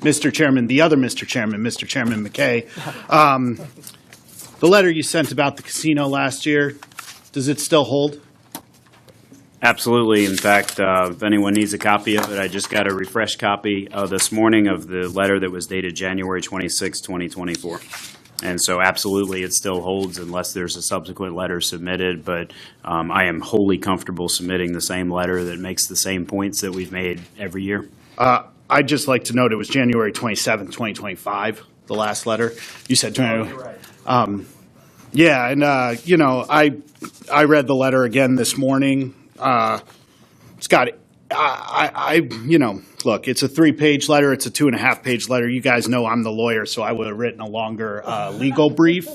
Mr. Chairman, the other Mr. Chairman, Mr. Chairman McKay, the letter you sent about the casino last year, does it still hold? Absolutely. In fact, if anyone needs a copy of it, I just got a refresh copy this morning of the letter that was dated January 26, 2024. And so absolutely it still holds unless there's a subsequent letter submitted. But I am wholly comfortable submitting the same letter that makes the same points that we've made every year. I'd just like to note it was January 27th, 2025, the last letter. You said 20. You're right. Yeah, and, I read the letter again this morning. It's got, look, it's a 3-page letter. It's a 2.5-page letter. You guys know I'm the lawyer, so I would have written a longer legal brief.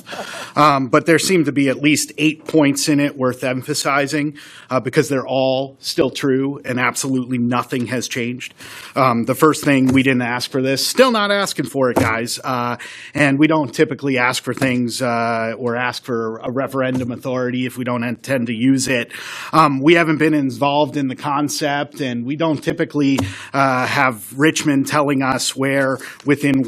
But there seem to be at least 8 points in it worth emphasizing because they're all still true and absolutely nothing has changed. The first thing, we didn't ask for this. Still not asking for it, guys. And we don't typically ask for things or ask for a referendum authority if we don't intend to use it. We haven't been involved in the concept, and we don't typically have Richmond telling us where within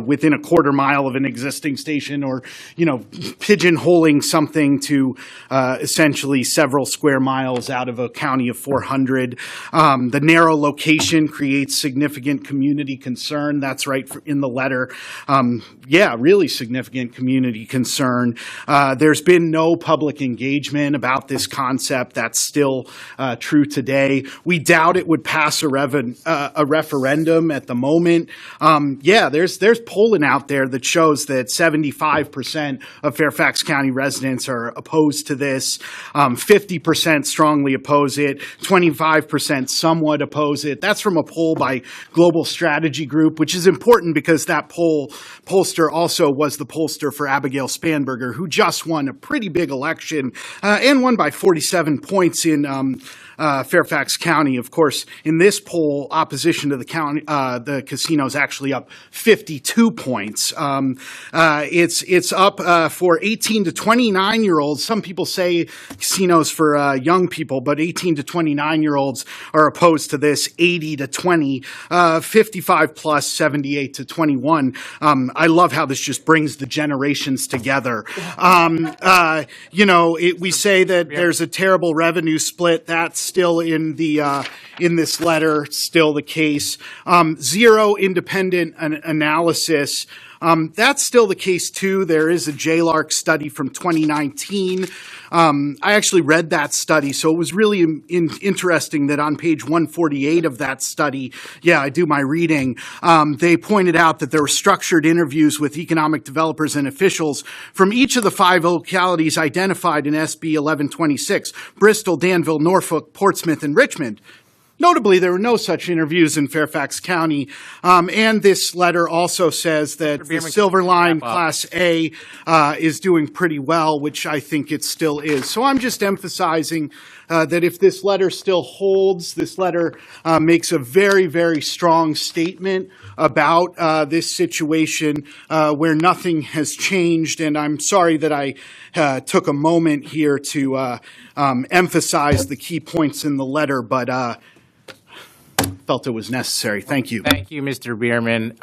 within a quarter mile of an existing station, or, pigeonholing something to essentially several square miles out of a county of 400. The narrow location creates significant community concern. That's right in the letter. Really significant community concern. There's been no public engagement about this concept. That's still true today. We doubt it would pass a referendum at the moment. There's polling out there that shows that 75% of Fairfax County residents are opposed to this. 50% strongly oppose it. 25% somewhat oppose it. That's from a poll by Global Strategy Group, which is important because that pollster also was the pollster for Abigail Spanberger, who just won a pretty big election and won by 47 points in Fairfax County. Of course, in this poll, opposition to the casino is actually up 52 points. It's up for 18 to 29-year-olds. Some people say casinos for young people, but 18 to 29-year-olds are opposed to this. 80 to 20, 55 plus, 78 to 21. I love how this just brings the generations together. We say that there's a terrible revenue split. That's still in this letter, still the case. Zero independent analysis. That's still the case, too. There is a JLARC study from 2019. I actually read that study, so it was really interesting that on page 148 of that study, I do my reading, they pointed out that there were structured interviews with economic developers and officials from each of the 5 localities identified in SB 1126, Bristol, Danville, Norfolk, Portsmouth, and Richmond. Notably, there were no such interviews in Fairfax County, and this letter also says that the Silver Line Class A is doing pretty well, which I think it still is. So I'm just emphasizing that if this letter still holds, this letter makes a very, very strong statement about this situation where nothing has changed, and I'm sorry that I took a moment here to emphasize the key points in the letter, but felt it was necessary. Thank you. Thank you, Mr. Bierman.